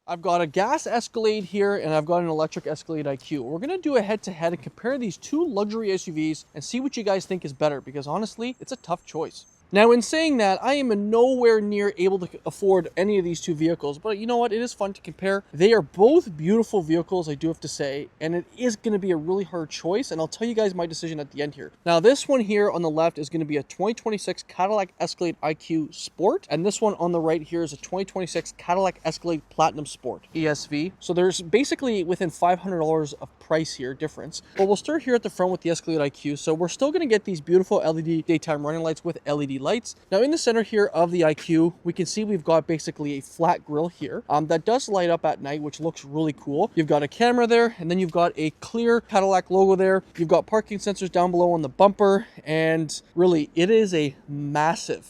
I've got a gas Escalade here and I've got an electric Escalade IQ. We're going to do a head-to-head and compare these two luxury SUVs and see what you guys think is better, because honestly, it's a tough choice. Now, in saying that, I am nowhere near able to afford any of these two vehicles, but you know what? It is fun to compare. They are both beautiful vehicles, I do have to say, and it is going to be a really hard choice, and I'll tell you guys my decision at the end here. Now, this one here on the left is going to be a 2026 Cadillac Escalade IQ Sport, and this one on the right here is a 2026 Cadillac Escalade Platinum Sport ESV. So there's basically within $500 of price here difference. But we'll start here at the front with the Escalade IQ. So we're still going to get these beautiful LED daytime running lights with LED lights. Now in the center here of the IQ, we can see we've got basically a flat grille here that does light up at night, which looks really cool. You've got a camera there, and then you've got a clear Cadillac logo there. You've got parking sensors down below on the bumper, and really it is a massive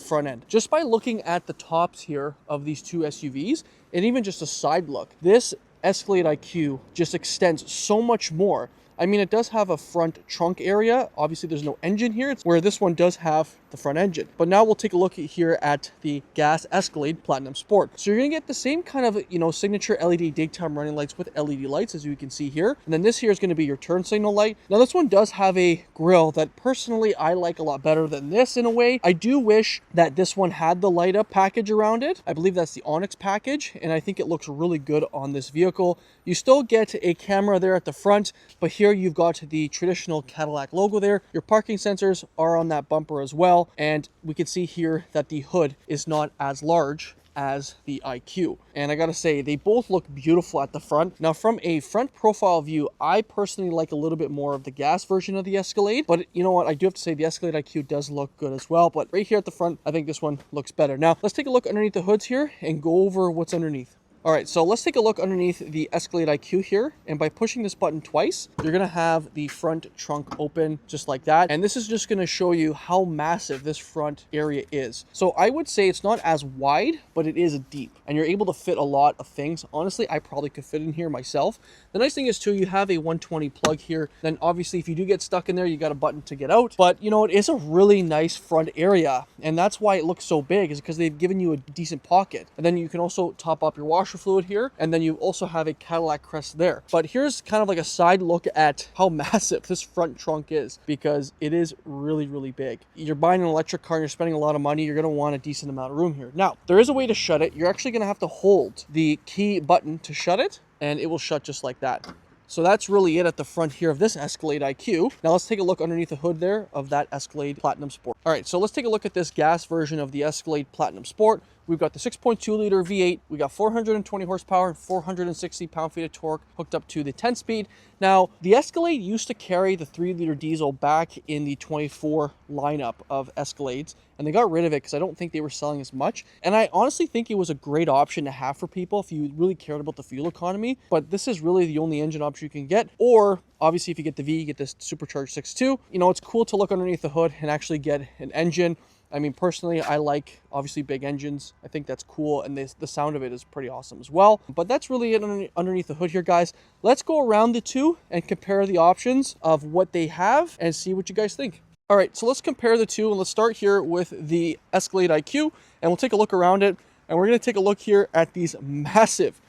front end. Just by looking at the tops here of these two SUVs, and even just a side look, this Escalade IQ just extends so much more. I mean, it does have a front trunk area. Obviously, there's no engine here. It's where this one does have the front engine. But now we'll take a look here at the gas Escalade Platinum Sport. So you're going to get the same kind of, signature LED daytime running lights with LED lights, as you can see here. And then this here is going to be your turn signal light. Now, this one does have a grille that personally I like a lot better than this in a way. I do wish that this one had the light up package around it. I believe that's the Onyx package, and I think it looks really good on this vehicle. You still get a camera there at the front, but here you've got the traditional Cadillac logo there. Your parking sensors are on that bumper as well, and we can see here that the hood is not as large as the IQ. And I gotta say, they both look beautiful at the front. Now, from a front profile view, I personally like a little bit more of the gas version of the Escalade, but you know what? I do have to say the Escalade IQ does look good as well, but right here at the front, I think this one looks better. Now, let's take a look underneath the hoods here and go over what's underneath. All right, so let's take a look underneath the Escalade IQ here, and by pushing this button twice, you're gonna have the front trunk open just like that, and this is just gonna show you how massive this front area is. So I would say it's not as wide, but it is deep, and you're able to fit a lot of things. Honestly, I probably could fit in here myself. The nice thing is too, you have a 120 plug here. Then obviously, if you do get stuck in there, you got a button to get out, but you know, it is a really nice front area, and that's why it looks so big, is because they've given you a decent pocket. And then you can also top up your washer fluid here, and then you also have a Cadillac crest there. But here's kind of like a side look at how massive this front trunk is, because it is really big. You're buying an electric car and you're spending a lot of money, you're going to want a decent amount of room here. Now, there is a way to shut it. You're actually going to have to hold the key button to shut it, and it will shut just like that. So that's really it at the front here of this Escalade IQ. Now let's take a look underneath the hood there of that Escalade Platinum Sport. All right, so let's take a look at this gas version of the Escalade Platinum Sport. We've got the 6.2 liter V8. We got 420 horsepower and 460 pound-feet of torque hooked up to the 10-speed. Now, the Escalade used to carry the 3-liter diesel back in the 24 lineup of Escalades, and they got rid of it because I don't think they were selling as much. And I honestly think it was a great option to have for people if you really cared about the fuel economy, but this is really the only engine option you can get. Or obviously, if you get the V, you get this supercharged 6.2. You know, it's cool to look underneath the hood and actually get an engine. I mean, personally, I like, obviously, big engines. I think that's cool, and the sound of it is pretty awesome as well. But that's really it underneath the hood here, guys. Let's go around the two and compare the options of what they have and see what you guys think. All right, so let's compare the two, and let's start here with the Escalade IQ, and we'll take a look around it, and we're going to take a look here at these massive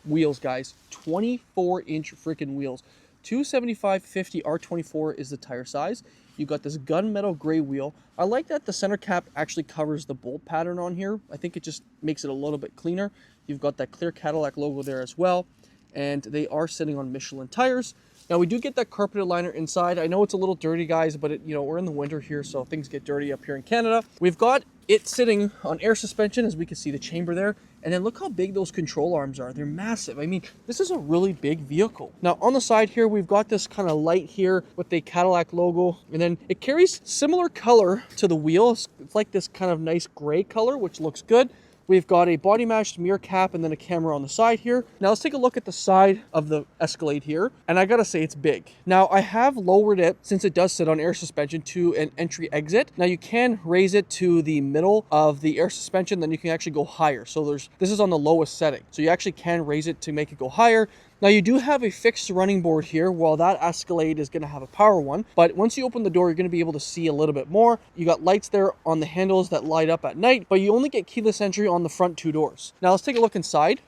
wheels, guys. 24-inch freaking wheels. 275/50 R24 is the tire size. You've got this gunmetal gray wheel. I like that the center cap actually covers the bolt pattern on here. I think it just makes it a little bit cleaner. You've got that clear Cadillac logo there as well, and they are sitting on Michelin tires. Now, we do get that carpeted liner inside. I know it's a little dirty, guys, but we're in the winter here, so things get dirty up here in Canada. We've got it sitting on air suspension, as we can see the chamber there. And then look how big those control arms are. They're massive. I mean, this is a really big vehicle. Now, on the side here, we've got this kind of light here with the Cadillac logo. And then it carries similar color to the wheels. It's like this kind of nice gray color, which looks good. We've got a body matched mirror cap and then a camera on the side here. Now let's take a look at the side of the Escalade here. And I gotta say, it's big. Now I have lowered it, since it does sit on air suspension, to an entry exit. Now you can raise it to the middle of the air suspension, then you can actually go higher. So this is on the lowest setting. So you actually can raise it to make it go higher. Now you do have a fixed running board here, while that Escalade is going to have a power one. But once you open the door, you're going to be able to see a little bit more. You got lights there on the handles that light up at night, but you only get keyless entry on the front two doors. Now let's take a look inside.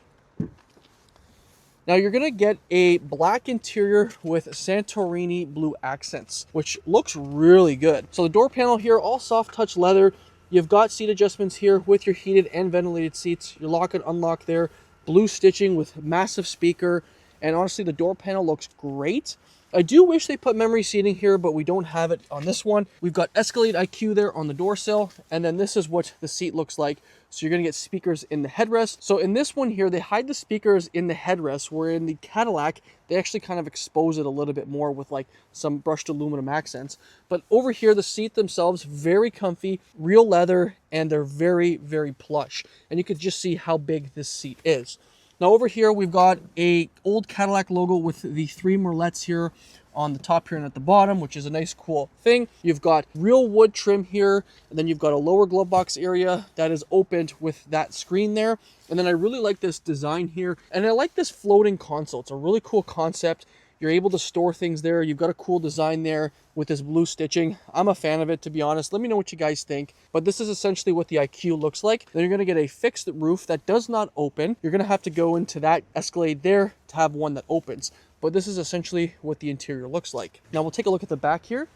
Now you're gonna get a black interior with Santorini blue accents, which looks really good. So the door panel here, all soft touch leather. You've got seat adjustments here with your heated and ventilated seats. Your lock and unlock there, blue stitching with massive speaker. And honestly, the door panel looks great. I do wish they put memory seating here, but we don't have it on this one. We've got Escalade IQ there on the door sill, and then this is what the seat looks like. So you're gonna get speakers in the headrest. So in this one here, they hide the speakers in the headrest, where in the Cadillac, they actually kind of expose it a little bit more with like some brushed aluminum accents. But over here, the seat themselves, very comfy, real leather, and they're very, very plush. And you could just see how big this seat is. Now over here, we've got a old Cadillac logo with the 3 merlettes here on the top here and at the bottom, which is a nice cool thing. You've got real wood trim here, and then you've got a lower glove box area that is opened with that screen there. And then I really like this design here, and I like this floating console. It's a really cool concept. You're able to store things there. You've got a cool design there with this blue stitching. I'm a fan of it, to be honest. Let me know what you guys think. But this is essentially what the IQ looks like. Then you're going to get a fixed roof that does not open. You're going to have to go into that Escalade there to have one that opens. But this is essentially what the interior looks like. Now we'll take a look at the back here.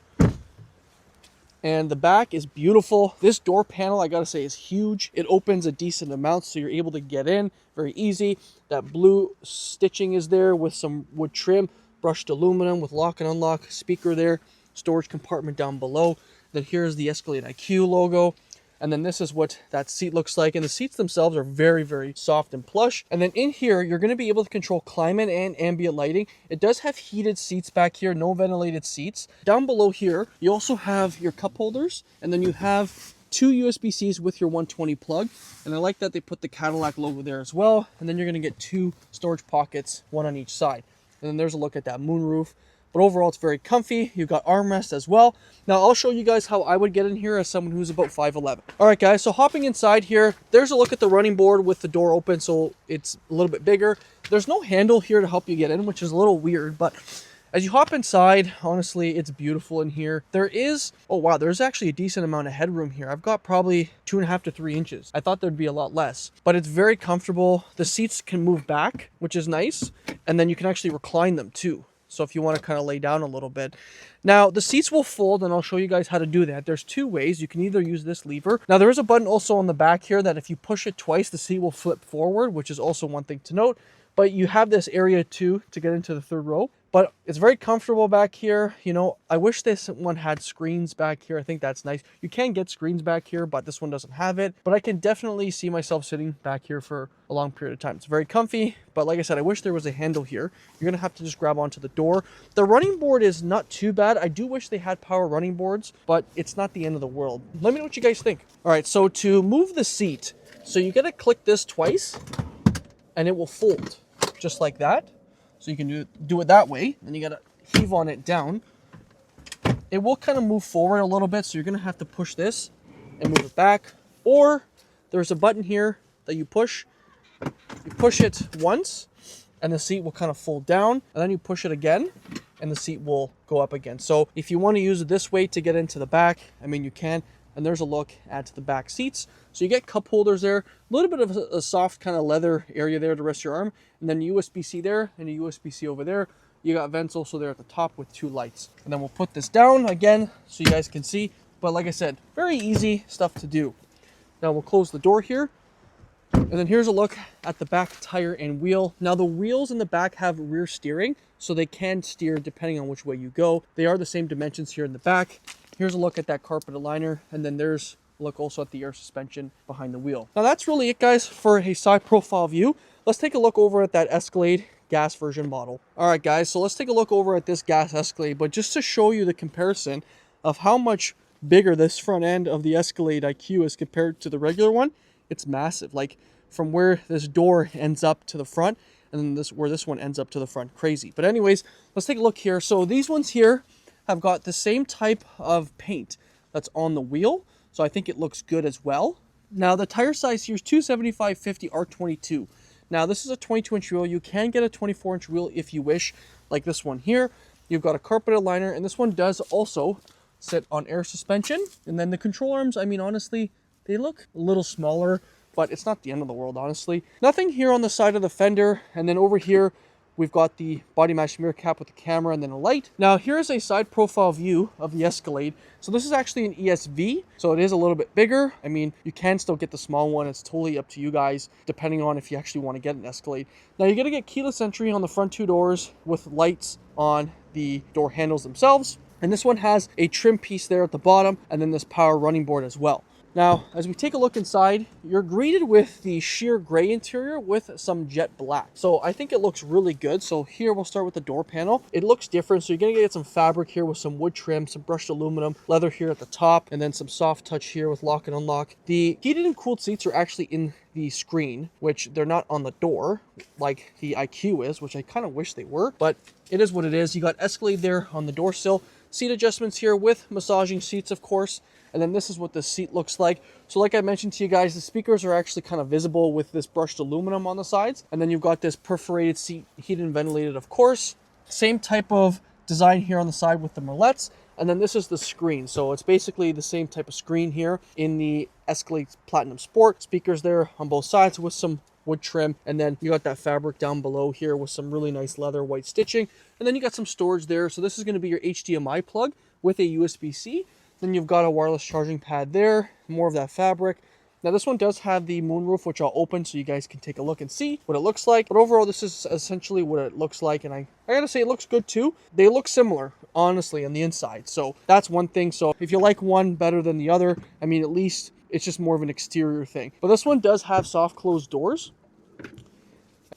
And the back is beautiful. This door panel, I gotta say, is huge. It opens a decent amount, so you're able to get in very easy. That blue stitching is there with some wood trim, brushed aluminum with lock and unlock, speaker there, storage compartment down below. Then here's the Escalade IQ logo. And then this is what that seat looks like. And the seats themselves are very, very soft and plush. And then in here, you're going to be able to control climate and ambient lighting. It does have heated seats back here, no ventilated seats. Down below here, you also have your cup holders. And then you have 2 USB-Cs with your 120 plug. And I like that they put the Cadillac logo there as well. And then you're going to get 2 storage pockets, 1 on each side. And then there's a look at that moonroof. But overall, it's very comfy. You've got armrest as well. Now, I'll show you guys how I would get in here as someone who's about 5'11". All right, guys, so hopping inside here, there's a look at the running board with the door open, so it's a little bit bigger. There's no handle here to help you get in, which is a little weird, but as you hop inside, honestly, it's beautiful in here. There is, oh wow, there's actually a decent amount of headroom here. I've got probably 2.5 to 3 inches. I thought there'd be a lot less, but it's very comfortable. The seats can move back, which is nice, and then you can actually recline them too. So if you want to kind of lay down a little bit. Now, the seats will fold, and I'll show you guys how to do that. There's 2 ways. You can either use this lever. Now, there is a button also on the back here that if you push it twice, the seat will flip forward, which is also one thing to note. But you have this area too to get into the 3rd row. But it's very comfortable back here. You know, I wish this one had screens back here. I think that's nice. You can get screens back here, but this one doesn't have it. But I can definitely see myself sitting back here for a long period of time. It's very comfy, but like I said, I wish there was a handle here. You're gonna have to just grab onto the door. The running board is not too bad. I do wish they had power running boards, but it's not the end of the world. Let me know what you guys think. All right, so to move the seat, so you gotta click this twice, and it will fold just like that. So you can do it that way. Then you gotta heave on it down. It will kind of move forward a little bit, so you're gonna have to push this and move it back. Or there's a button here that you push. You push it once, and the seat will kind of fold down. And then you push it again, and the seat will go up again. So if you want to use it this way to get into the back, I mean, you can. And there's a look at the back seats. So you get cup holders there, a little bit of a soft kind of leather area there to rest your arm, and then USB-C there and a USB-C over there. You got vents also there at the top with 2 lights. And then we'll put this down again so you guys can see. But like I said, very easy stuff to do. Now we'll close the door here. And then here's a look at the back tire and wheel. Now the wheels in the back have rear steering, so they can steer depending on which way you go. They are the same dimensions here in the back. Here's a look at that carpeted liner, and then there's a look also at the air suspension behind the wheel. Now that's really it, guys, for a side profile view. Let's take a look over at that Escalade gas version model. All right, guys, so let's take a look over at this gas Escalade, but just to show you the comparison of how much bigger this front end of the Escalade IQ is compared to the regular one, it's massive. Like from where this door ends up to the front, and then where this one ends up to the front. Crazy. But anyways, let's take a look here. So these ones here have got the same type of paint that's on the wheel, so I think it looks good as well. Now the tire size here is 275/50 R22. Now this is a 22-inch wheel. You can get a 24-inch wheel if you wish, like this one here. You've got a carpeted liner, and this one does also sit on air suspension. And then the control arms, I mean, honestly, they look a little smaller, but it's not the end of the world, honestly. Nothing here on the side of the fender, and then over here we've got the body match mirror cap with the camera and then a light. Now here's a side profile view of the Escalade. So this is actually an ESV, so it is a little bit bigger. I mean, you can still get the small one. It's totally up to you guys, depending on if you actually want to get an Escalade. Now you're gonna get keyless entry on the front two doors with lights on the door handles themselves. And this one has a trim piece there at the bottom, and then this power running board as well. Now, as we take a look inside, you're greeted with the sheer gray interior with some jet black. So I think it looks really good. So here we'll start with the door panel. It looks different. So you're gonna get some fabric here with some wood trim, some brushed aluminum, leather here at the top, and then some soft touch here with lock and unlock. The heated and cooled seats are actually in the screen, which they're not on the door like the IQ is, which I kind of wish they were, but it is what it is. You got Escalade there on the door sill. Seat adjustments here with massaging seats, of course. And then this is what the seat looks like. So like I mentioned to you guys, the speakers are actually kind of visible with this brushed aluminum on the sides. And then you've got this perforated seat, heated and ventilated, of course. Same type of design here on the side with the mallets. And then this is the screen. So it's basically the same type of screen here in the Escalade Platinum Sport. Speakers there on both sides with some wood trim, and then you got that fabric down below here with some really nice leather white stitching, and then you got some storage there. So this is going to be your HDMI plug with a USB-C. Then you've got a wireless charging pad there, more of that fabric. Now this one does have the moonroof, which I'll open so you guys can take a look and see what it looks like. But overall, this is essentially what it looks like, and I gotta say it looks good too. They look similar, honestly, on the inside. So that's one thing. So if you like one better than the other, I mean, at least it's just more of an exterior thing. But this one does have soft closed doors,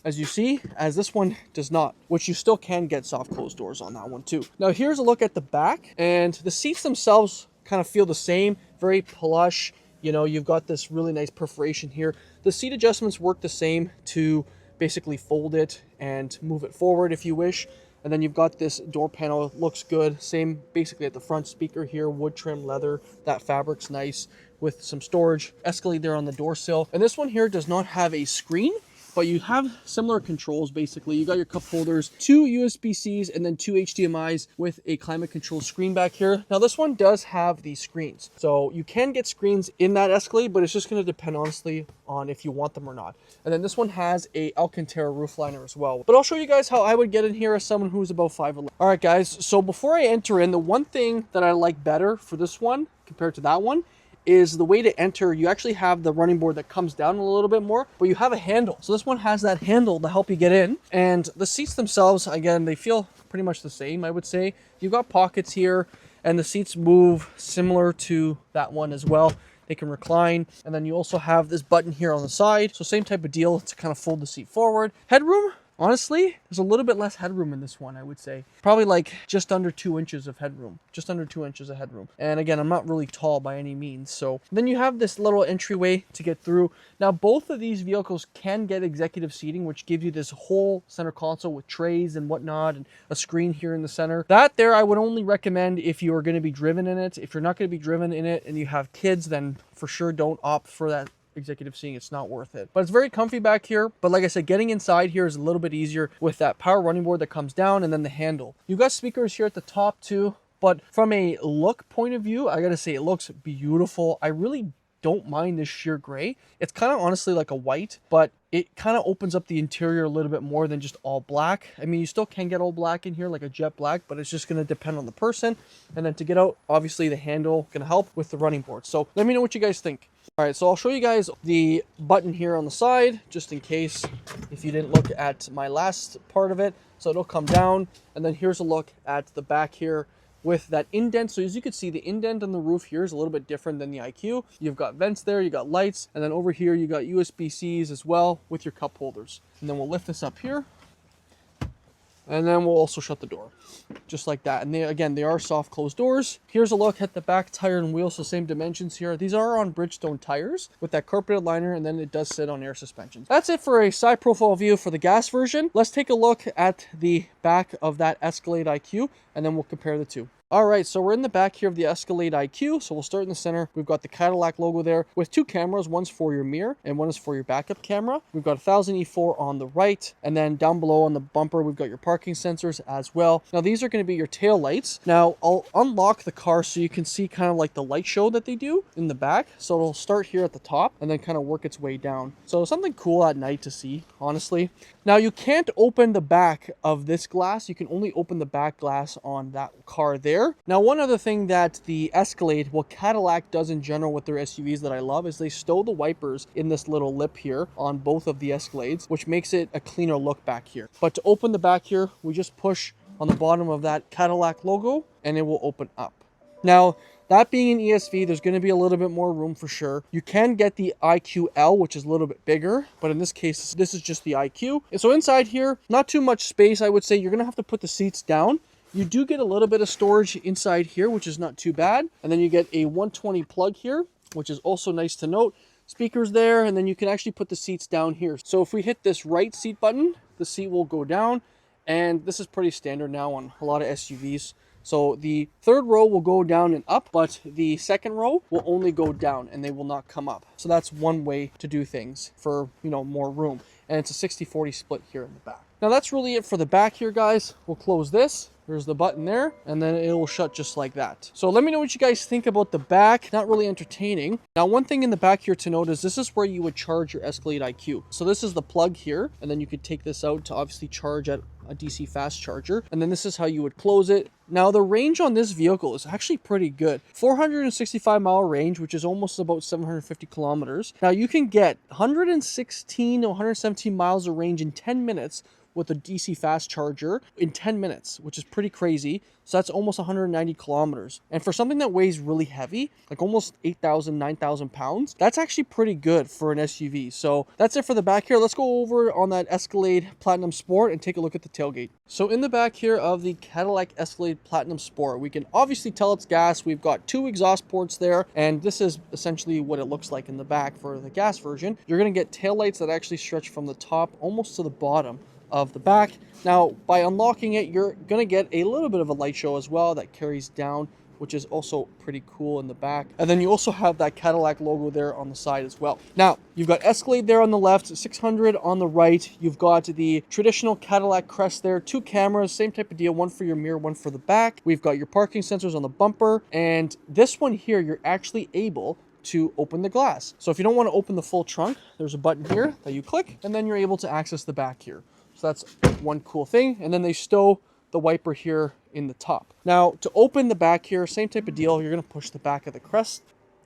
as you see, as this one does not, which you still can get soft closed doors on that one too. Now here's a look at the back, and the seats themselves kind of feel the same, very plush. You know, you've got this really nice perforation here. The seat adjustments work the same to basically fold it and move it forward if you wish. And then you've got this door panel, it looks good. Same basically at the front, speaker here, wood trim, leather. That fabric's nice with some storage. Escalade there on the door sill. And this one here does not have a screen, but you have similar controls. Basically, you got your cup holders, 2 USB-Cs, and then 2 HDMIs with a climate control screen back here. Now this one does have these screens, so you can get screens in that Escalade, but it's just going to depend honestly on if you want them or not. And then this one has a Alcantara roof liner as well. But I'll show you guys how I would get in here as someone who's about 5'11". All right, guys. So before I enter in, the one thing that I like better for this one compared to that one is the way to enter. You actually have the running board that comes down a little bit more, but you have a handle. So this one has that handle to help you get in. And the seats themselves, again, they feel pretty much the same, I would say. You've got pockets here, and the seats move similar to that one as well. They can recline. And then you also have this button here on the side. So same type of deal to kind of fold the seat forward. Headroom, honestly, there's a little bit less headroom in this one, I would say. Probably like just under 2 inches of headroom. Just under 2 inches of headroom. And again, I'm not really tall by any means. So then you have this little entryway to get through. Now, both of these vehicles can get executive seating, which gives you this whole center console with trays and whatnot, and a screen here in the center. That there, I would only recommend if you are going to be driven in it. If you're not going to be driven in it and you have kids, then for sure don't opt for that executive seating. It's not worth it. But it's very comfy back here. But like I said, getting inside here is a little bit easier with that power running board that comes down and then the handle. You've got speakers here at the top too. But from a look point of view, I gotta say it looks beautiful. I really don't mind this sheer gray. It's kind of honestly like a white, but it kind of opens up the interior a little bit more than just all black. I mean, you still can get all black in here, like a jet black, but it's just going to depend on the person. And then to get out, obviously the handle can help with the running board. So let me know what you guys think. All right, so I'll show you guys the button here on the side, just in case if you didn't look at my last part of it. So it'll come down, and then here's a look at the back here with that indent. So as you can see, the indent on the roof here is a little bit different than the IQ. You've got vents there, you got lights, and then over here you got USB-Cs as well with your cup holders. And then we'll lift this up here, and then we'll also shut the door just like that. And they are soft closed doors. Here's a look at the back tire and wheel. So same dimensions here. These are on Bridgestone tires with that carpeted liner, and then it does sit on air suspension. That's it for a side profile view for the gas version. Let's take a look at the back of that Escalade IQ, and then we'll compare the two. All right, so we're in the back here of the Escalade IQ. So we'll start in the center. We've got the Cadillac logo there with two cameras. One's for your mirror and one is for your backup camera. We've got 1000 E4 on the right. And then down below on the bumper, we've got your parking sensors as well. Now, these are going to be your tail lights. Now, I'll unlock the car so you can see kind of like the light show that they do in the back. So it'll start here at the top and then kind of work its way down. So something cool at night to see, honestly. Now, you can't open the back of this glass. You can only open the back glass on that car there. Now, one other thing that the Escalade, well, Cadillac does in general with their SUVs that I love is they stow the wipers in this little lip here on both of the Escalades, which makes it a cleaner look back here. But to open the back here, we just push on the bottom of that Cadillac logo and it will open up. Now, that being an ESV, there's going to be a little bit more room for sure. You can get the IQL, which is a little bit bigger, but in this case, this is just the IQ. And so inside here, not too much space, I would say. You're going to have to put the seats down. You do get a little bit of storage inside here, which is not too bad. And then you get a 120 plug here, which is also nice to note. Speakers there, and then you can actually put the seats down here. So if we hit this right seat button, the seat will go down. And this is pretty standard now on a lot of SUVs. So the third row will go down and up, but the second row will only go down and they will not come up. So that's one way to do things for, more room. And it's a 60-40 split here in the back. Now that's really it for the back here, guys. We'll close this. There's the button there, and then it will shut just like that. So let me know what you guys think about the back. Not really entertaining. Now, one thing in the back here to note is this is where you would charge your Escalade IQ. So this is the plug here, and then you could take this out to obviously charge at a DC fast charger. And then this is how you would close it. Now, the range on this vehicle is actually pretty good. 465-mile range, which is almost about 750 kilometers. Now, you can get 116 to 117 miles of range in 10 minutes with a DC fast charger in 10 minutes, which is pretty crazy. So that's almost 190 kilometers. And for something that weighs really heavy, like almost 8,000, 9,000 pounds, that's actually pretty good for an SUV. So that's it for the back here. Let's go over on that Escalade Platinum Sport and take a look at the tailgate. So in the back here of the Cadillac Escalade Platinum Sport, we can obviously tell it's gas. We've got two exhaust ports there, and this is essentially what it looks like in the back for the gas version. You're gonna get taillights that actually stretch from the top almost to the bottom of the back. Now, by unlocking it, you're gonna get a little bit of a light show as well that carries down, which is also pretty cool in the back. And then you also have that Cadillac logo there on the side as well. Now, you've got Escalade there on the left, 600 on the right. You've got the traditional Cadillac crest there, two cameras, same type of deal, one for your mirror, one for the back. We've got your parking sensors on the bumper, and this one here, you're actually able to open the glass. So if you don't want to open the full trunk, there's a button here that you click, and then you're able to access the back here. So that's one cool thing. And then they stow the wiper here in the top. Now, to open the back here, same type of deal. You're going to push the back of the crest.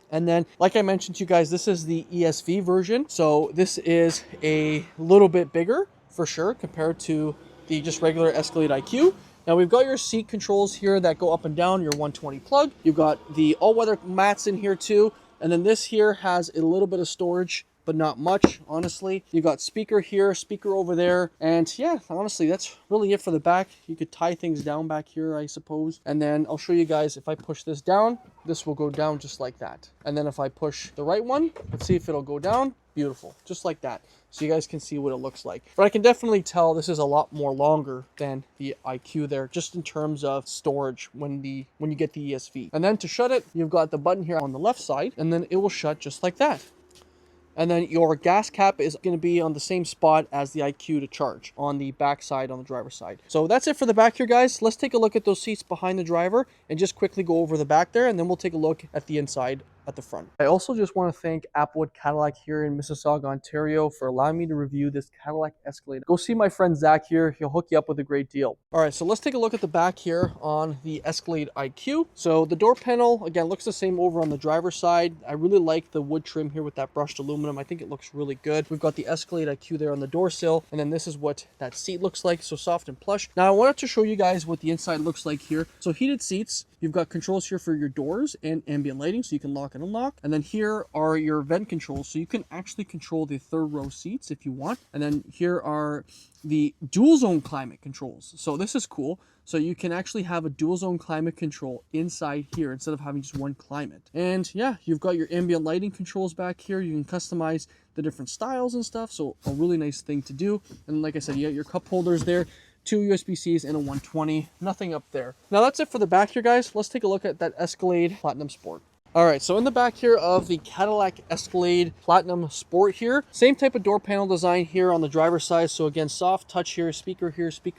And then, like I mentioned to you guys, this is the ESV version. So this is a little bit bigger for sure compared to the just regular Escalade IQ. Now, we've got your seat controls here that go up and down, your 120 plug. You've got the all-weather mats in here too. And then this here has a little bit of storage, but not much, honestly. You got speaker here, speaker over there. And yeah, honestly, that's really it for the back. You could tie things down back here, I suppose. And then I'll show you guys, if I push this down, this will go down just like that. And then if I push the right one, let's see if it'll go down. Beautiful, just like that. So you guys can see what it looks like. But I can definitely tell this is a lot more longer than the IQ there, just in terms of storage when you get the ESV. And then to shut it, you've got the button here on the left side, and then it will shut just like that. And then your gas cap is going to be on the same spot as the IQ to charge on the back side, on the driver's side. So that's it for the back here, guys. Let's take a look at those seats behind the driver and just quickly go over the back there, and then we'll take a look at the inside at the front. I also just want to thank Applewood Cadillac here in Mississauga, Ontario for allowing me to review this Cadillac Escalade. Go see my friend Zach here. He'll hook you up with a great deal. All right, so let's take a look at the back here on the Escalade IQ. So the door panel, again, looks the same over on the driver's side. I really like the wood trim here with that brushed aluminum. I think it looks really good. We've got the Escalade IQ there on the door sill, and then this is what that seat looks like, so soft and plush. Now I wanted to show you guys what the inside looks like here. So heated seats. You've got controls here for your doors and ambient lighting, so you can lock and unlock. And then here are your vent controls, so you can actually control the third row seats if you want. And then here are the dual zone climate controls. So this is cool. So you can actually have a dual zone climate control inside here instead of having just one climate. And yeah, you've got your ambient lighting controls back here. You can customize the different styles and stuff. So a really nice thing to do. And like I said, you got your cup holders there. 2 USB-Cs and a 120, nothing up there. Now that's it for the back here, guys. Let's take a look at that Escalade Platinum Sport. All right, so in the back here of the Cadillac Escalade Platinum Sport here, same type of door panel design here on the driver's side. So again, soft touch here, speaker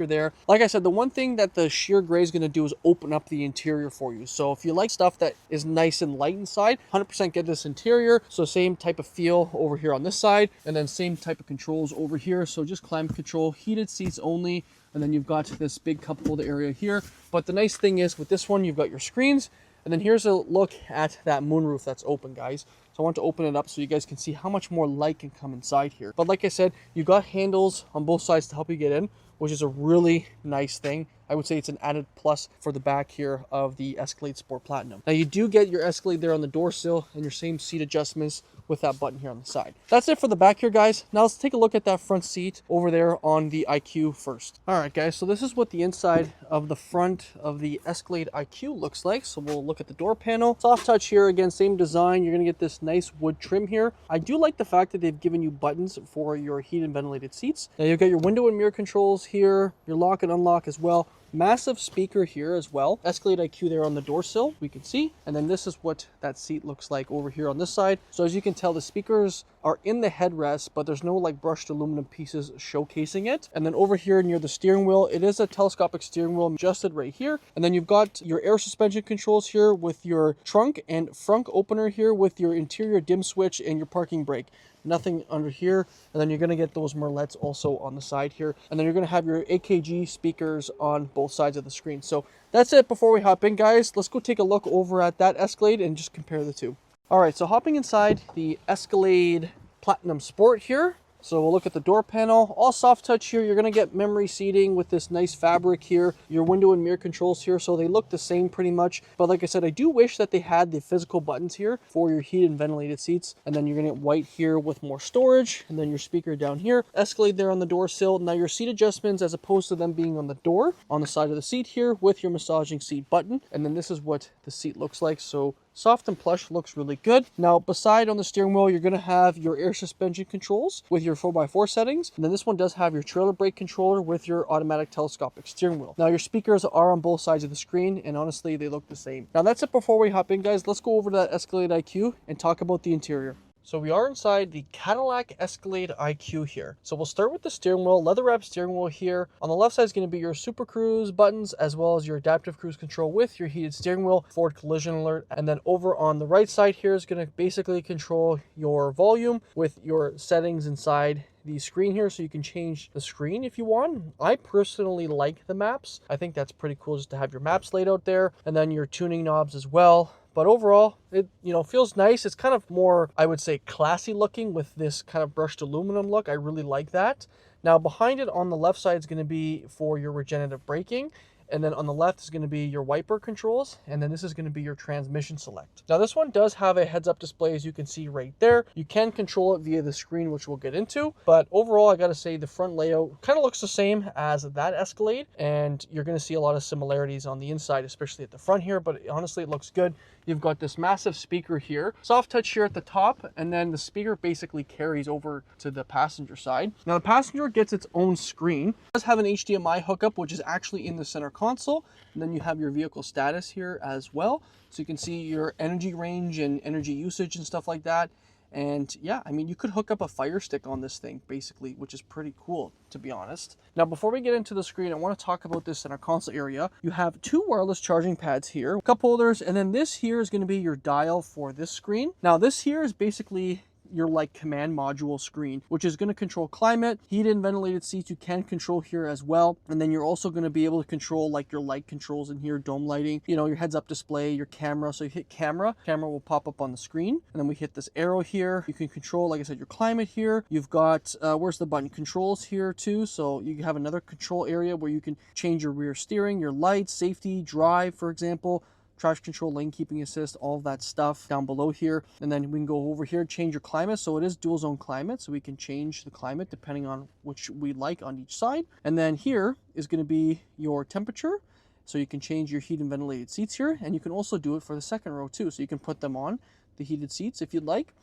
there. Like I said, the one thing that the sheer gray is going to do is open up the interior for you. So if you like stuff that is nice and light inside, 100% get this interior. So same type of feel over here on this side, and then same type of controls over here. So just climate control, heated seats only, and then you've got this big cup holder area here. But the nice thing is with this one, you've got your screens. And then here's a look at that moonroof that's open, guys. So I want to open it up so you guys can see how much more light can come inside here. But like I said, you got handles on both sides to help you get in, which is a really nice thing. I would say it's an added plus for the back here of the Escalade Sport Platinum. Now you do get your Escalade there on the door sill and your same seat adjustments with that button here on the side. That's it for the back here, guys. Now let's take a look at that front seat over there on the IQ first. All right, guys, so this is what the inside of the front of the Escalade IQ looks like. So we'll look at the door panel. Soft touch here, again, same design. You're gonna get this nice wood trim here. I do like the fact that they've given you buttons for your heated and ventilated seats. Now you've got your window and mirror controls here, your lock and unlock as well. Massive speaker here as well. Escalade IQ there on the door sill, we can see. And then this is what that seat looks like over here on this side. So as you can tell, the speakers are in the headrest, but there's no like brushed aluminum pieces showcasing it. And then over here near the steering wheel, it is a telescopic steering wheel adjusted right here. And then you've got your air suspension controls here with your trunk and front opener here with your interior dim switch and your parking brake. Nothing under here. And then you're going to get those merlettes also on the side here. And then you're going to have your AKG speakers on both sides of the screen. So that's it before we hop in, guys. Let's go take a look over at that Escalade and just compare the two. All right, so hopping inside the Escalade Platinum Sport here. So we'll look at the door panel, all soft touch here. You're gonna get memory seating with this nice fabric here, your window and mirror controls here. So they look the same pretty much. But like I said, I do wish that they had the physical buttons here for your heated and ventilated seats. And then you're gonna get white here with more storage. And then your speaker down here, Escalade there on the door sill. Now your seat adjustments, as opposed to them being on the door, on the side of the seat here with your massaging seat button. And then this is what the seat looks like. So soft and plush, looks really good. Now beside on the steering wheel, you're gonna have your air suspension controls with your 4x4 settings. And then this one does have your trailer brake controller with your automatic telescopic steering wheel. Now your speakers are on both sides of the screen, and honestly, they look the same. Now that's it before we hop in, guys. Let's go over to that Escalade IQ and talk about the interior. So we are inside the Cadillac Escalade IQ here. So we'll start with the steering wheel, leather wrapped steering wheel here. On the left side is going to be your Super Cruise buttons, as well as your adaptive cruise control with your heated steering wheel, forward collision alert. And then over on the right side here is going to basically control your volume with your settings inside the screen here, so you can change the screen if you want. I personally like the maps. I think that's pretty cool just to have your maps laid out there, and then your tuning knobs as well. But overall, it feels nice. It's kind of more, I would say, classy looking with this kind of brushed aluminum look. I really like that. Now behind it on the left side is going to be for your regenerative braking. And then on the left is going to be your wiper controls. And then this is going to be your transmission select. Now this one does have a heads-up display, as you can see right there. You can control it via the screen, which we'll get into. But overall, I got to say the front layout kind of looks the same as that Escalade. And you're going to see a lot of similarities on the inside, especially at the front here. But honestly, it looks good. You've got this massive speaker here, soft touch here at the top, and then the speaker basically carries over to the passenger side. Now the passenger gets its own screen. It does have an HDMI hookup, which is actually in the center console. And then you have your vehicle status here as well. So you can see your energy range and energy usage and stuff like that. And yeah, I mean, you could hook up a Fire Stick on this thing basically, which is pretty cool, to be honest. Now, before we get into the screen, I want to talk about this center console area. You have two wireless charging pads here, cup holders, and then this here is going to be your dial for this screen. Now, this here is basically your like command module screen, which is going to control climate, heated and ventilated seats. You can control here as well. And then you're also going to be able to control like your light controls in here, dome lighting, your heads up display, your camera. So you hit camera will pop up on the screen. And then we hit this arrow here. You can control, like I said, your climate here. You've got, where's the button? Controls here too. So you have another control area where you can change your rear steering, your lights, safety, drive, for example, traction control, lane keeping assist, all of that stuff down below here. And then we can go over here, change your climate. So it is dual zone climate, so we can change the climate depending on which we like on each side. And then here is going to be your temperature. So you can change your heat and ventilated seats here, and you can also do it for the second row too. So you can put them on the heated seats if you'd like.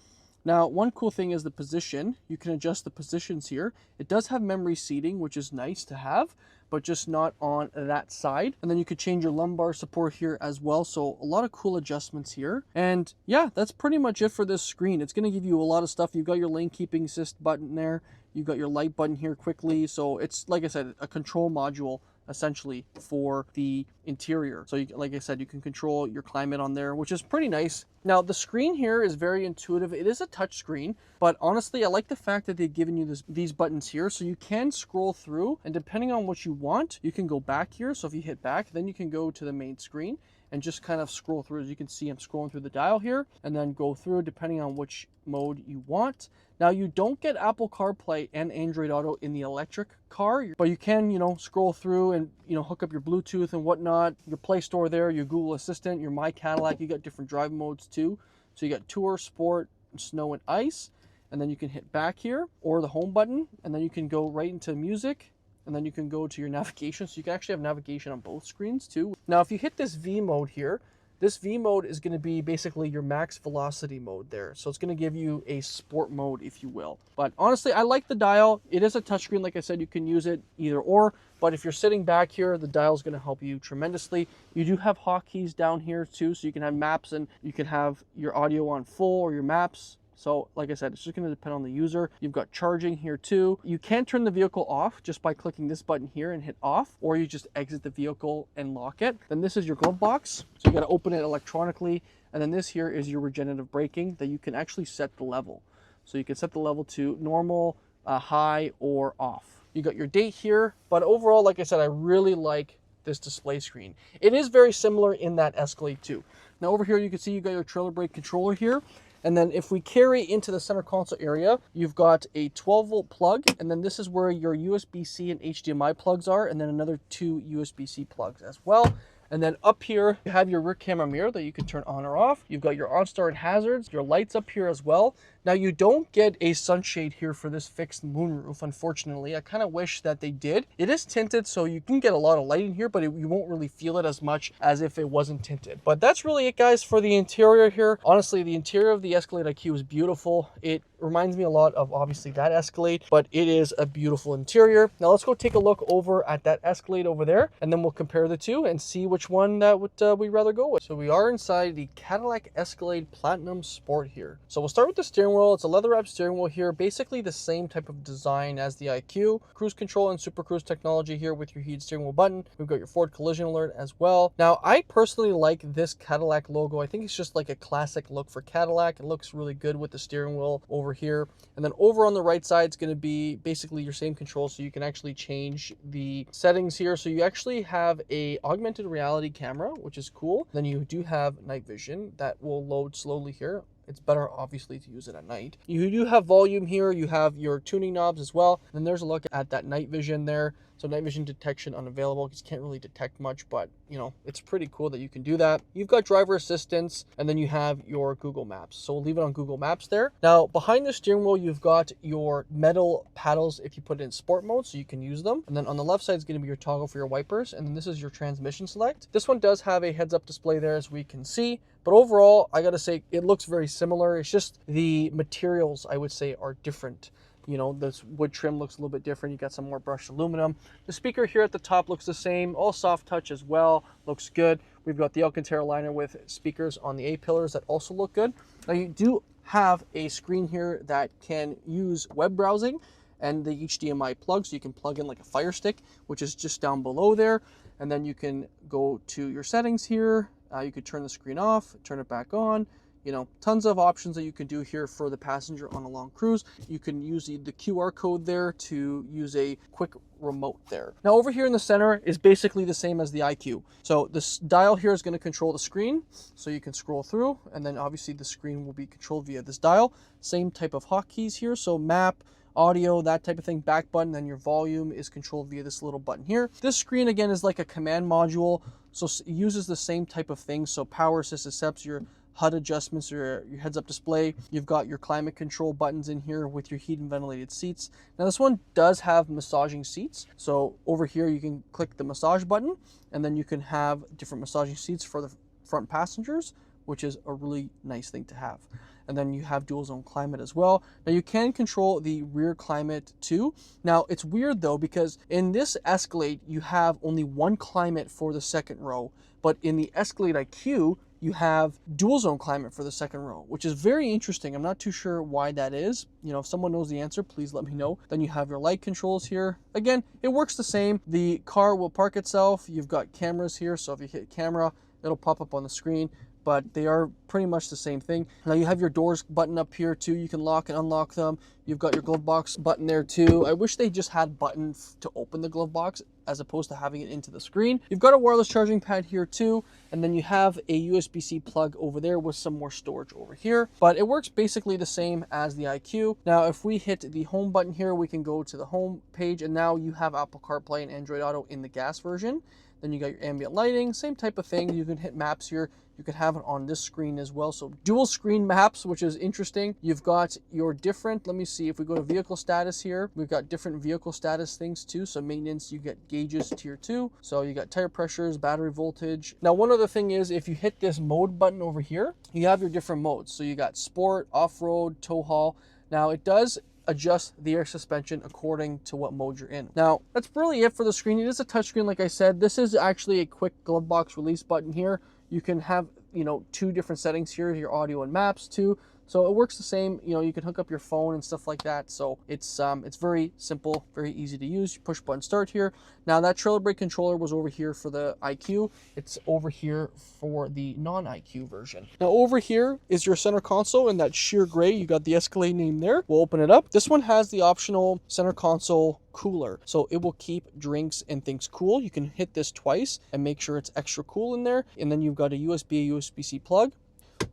Now, one cool thing is the position. You can adjust the positions here. It does have memory seating, which is nice to have, but just not on that side. And then you could change your lumbar support here as well. So a lot of cool adjustments here. And yeah, that's pretty much it for this screen. It's going to give you a lot of stuff. You've got your lane keeping assist button there. You've got your light button here quickly. So it's, like I said, a control module essentially for the interior. So you, like I said, you can control your climate on there, which is pretty nice. Now the screen here is very intuitive. It is a touch screen, but honestly I like the fact that they've given you these buttons here, so you can scroll through, and depending on what you want, you can go back here. So if you hit back, then you can go to the main screen and just kind of scroll through. As you can see, I'm scrolling through the dial here, and then go through depending on which mode you want. Now you don't get Apple CarPlay and Android Auto in the electric car, but you can, you know, scroll through and, you know, hook up your Bluetooth and whatnot, your Play Store there, your Google Assistant, your My Cadillac. You got different drive modes too. So you got Tour, Sport, Snow and Ice, and then you can hit back here or the home button, and then you can go right into music, and then you can go to your navigation. So you can actually have navigation on both screens too. Now if you hit this V mode here, this V mode is going to be basically your max velocity mode there. So it's going to give you a sport mode, if you will. But honestly, I like the dial. It is a touchscreen. Like I said, you can use it either or. But if you're sitting back here, the dial is going to help you tremendously. You do have hotkeys down here too. So you can have maps, and you can have your audio on full or your maps. So like I said, it's just going to depend on the user. You've got charging here too. You can turn the vehicle off just by clicking this button here and hit off, or you just exit the vehicle and lock it. Then this is your glove box. So you got to open it electronically. And then this here is your regenerative braking that you can actually set the level. So you can set the level to normal, high, or off. You got your date here, but overall, like I said, I really like this display screen. It is very similar in that Escalade too. Now over here, you can see you got your trailer brake controller here. And then if we carry into the center console area, you've got a 12-volt plug, and then this is where your USB-C and HDMI plugs are, and then another 2 USB-C plugs as well. And then up here, you have your rear camera mirror that you can turn on or off. You've got your OnStar and hazards, your lights up here as well. Now you don't get a sunshade here for this fixed moonroof, unfortunately. I kind of wish that they did. It is tinted, so you can get a lot of light in here, but you won't really feel it as much as if it wasn't tinted. But that's really it, guys, for the interior here. Honestly, the interior of the Escalade IQ is beautiful. It reminds me a lot of obviously that Escalade, but it is a beautiful interior. Now let's go take a look over at that Escalade over there, and then we'll compare the two and see which one that we'd rather go with. So we are inside the Cadillac Escalade Platinum Sport here. So we'll start with the steering wheel. It's a leather wrapped steering wheel here, basically the same type of design as the IQ. Cruise control and super cruise technology here with your heated steering wheel button. We've got your forward collision alert as well. Now I personally like this Cadillac logo. I think it's just like a classic look for Cadillac. It looks really good with the steering wheel over here. And then over on the right side, it's going to be basically your same control, so you can actually change the settings here. So you actually have a augmented reality camera, which is cool. Then you do have night vision that will load slowly here. It's better, obviously, to use it at night. You do have volume here. You have your tuning knobs as well. Then there's a look at that night vision there. So night vision detection unavailable because you can't really detect much, but you know, it's pretty cool that you can do that. You've got driver assistance, and then you have your Google Maps. So we'll leave it on Google Maps there. Now behind the steering wheel, you've got your metal paddles if you put it in sport mode, so you can use them. And then on the left side is going to be your toggle for your wipers, and then this is your transmission select. This one does have a heads-up display there, as we can see. But overall, I gotta say, it looks very similar. It's just the materials, I would say, are different. You know, this wood trim looks a little bit different. You got some more brushed aluminum. The speaker here at the top looks the same, all soft touch as well, looks good. We've got the Alcantara liner with speakers on the A-pillars that also look good. Now you do have a screen here that can use web browsing and the HDMI plug, so you can plug in like a Fire Stick, which is just down below there. And then you can go to your settings here. You could turn the screen off, turn it back on. You know, tons of options that you can do here for the passenger on a long cruise. You can use the QR code there to use a quick remote there. Now over here in the center is basically the same as the IQ. So this dial here is going to control the screen, so you can scroll through, and then obviously the screen will be controlled via this dial. Same type of hotkeys here, so map, audio, that type of thing, back button, then your volume is controlled via this little button here. This screen again is like a command module, so it uses the same type of thing. So power assist accepts your HUD adjustments or your heads-up display. You've got your climate control buttons in here with your heat and ventilated seats. Now this one does have massaging seats. So over here you can click the massage button, and then you can have different massaging seats for the front passengers, which is a really nice thing to have. And then you have dual zone climate as well. Now you can control the rear climate too. Now it's weird though, because in this Escalade, you have only one climate for the second row, but in the Escalade IQ, you have dual zone climate for the second row, which is very interesting. I'm not too sure why that is. You know, if someone knows the answer, please let me know. Then you have your light controls here. Again, it works the same. The car will park itself. You've got cameras here, so if you hit camera, it'll pop up on the screen, but they are pretty much the same thing. Now you have your doors button up here too. You can lock and unlock them. You've got your glove box button there too. I wish they just had buttons to open the glove box as opposed to having it into the screen. You've got a wireless charging pad here too, and then you have a USB-C plug over there with some more storage over here, but it works basically the same as the IQ. Now if we hit the home button here, we can go to the home page, and now you have Apple CarPlay and Android Auto in the gas version. Then you got your ambient lighting, same type of thing. You can hit maps here. You can have it on this screen as well. So dual screen maps, which is interesting. You've got your different, let me see, if we go to vehicle status here, we've got different vehicle status things too. So maintenance, you get gauges tier 2. So you got tire pressures, battery voltage. Now, one other thing is if you hit this mode button over here, you have your different modes. So you got sport, off-road, tow haul. Now it does adjust the air suspension according to what mode you're in. Now, that's really it for the screen. It is a touchscreen, like I said. This is actually a quick glove box release button here. You can have, you know, 2 different settings here, your audio and maps too. So it works the same. You know, you can hook up your phone and stuff like that. So it's very simple, very easy to use. You push button start here. Now that trailer brake controller was over here for the IQ. It's over here for the non-IQ version. Now over here is your center console in that sheer gray. You got the Escalade name there. We'll open it up. This one has the optional center console cooler, so it will keep drinks and things cool. You can hit this twice and make sure it's extra cool in there. And then you've got a USB-C plug.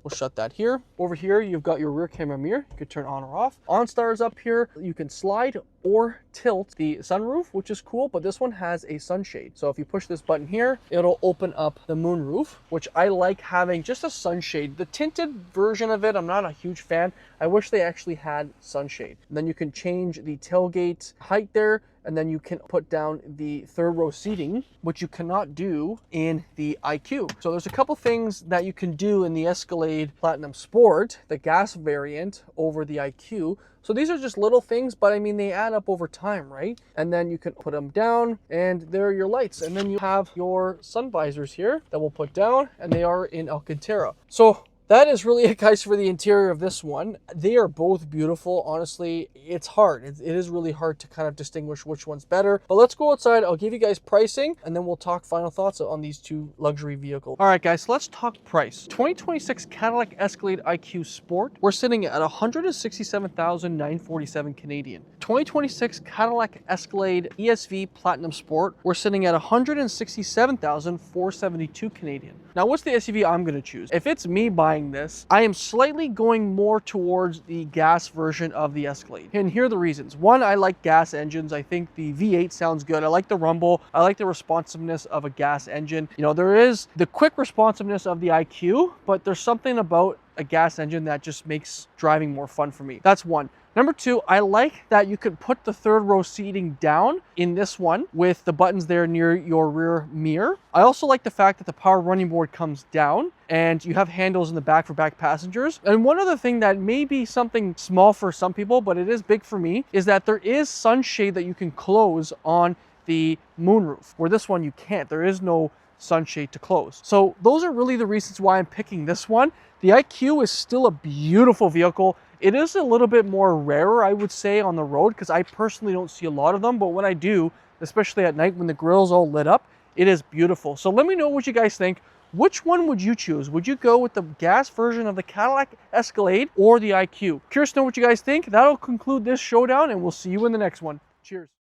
We'll shut that here. Over here, you've got your rear camera mirror. You can turn on or off. OnStar is up here. You can slide or tilt the sunroof, which is cool, but this one has a sunshade. So if you push this button here, it'll open up the moonroof, which I like having just a sunshade. The tinted version of it, I'm not a huge fan. I wish they actually had sunshade. And then you can change the tailgate height there, and then you can put down the third row seating, which you cannot do in the IQ. So there's a couple things that you can do in the Escalade Platinum Sport, the gas variant, over the IQ. So these are just little things, but I mean, they add up over time, right? And then you can put them down, and there are your lights. And then you have your sun visors here that we'll put down, and they are in Alcantara. So that is really it, guys, for the interior of this one. They are both beautiful. Honestly, it's hard. It is really hard to kind of distinguish which one's better. But let's go outside. I'll give you guys pricing, and then we'll talk final thoughts on these 2 luxury vehicles. All right, guys, so let's talk price. 2026 Cadillac Escalade IQ Sport, we're sitting at 167,947 Canadian. 2026 Cadillac Escalade ESV Platinum Sport, we're sitting at 167,472 Canadian. Now, what's the SUV I'm going to choose? If it's me buying this, I am slightly going more towards the gas version of the Escalade. And here are the reasons. One, I like gas engines. I think the V8 sounds good. I like the rumble. I like the responsiveness of a gas engine. You know, there is the quick responsiveness of the IQ, but there's something about a gas engine that just makes driving more fun for me. That's one. Number 2, I like that you could put the third row seating down in this one with the buttons there near your rear mirror. I also like the fact that the power running board comes down and you have handles in the back for back passengers. And one other thing that may be something small for some people, but it is big for me, is that there is sunshade that you can close on the moonroof, where this one you can't. There is no sunshade to close. So those are really the reasons why I'm picking this one. The IQ is still a beautiful vehicle. It is a little bit more rarer, I would say, on the road, because I personally don't see a lot of them, but when I do, especially at night when the grill's all lit up, it is beautiful. So let me know what you guys think. Which one would you choose? Would you go with the gas version of the Cadillac Escalade or the IQ? Curious to know what you guys think. That'll conclude this showdown, and we'll see you in the next one. Cheers.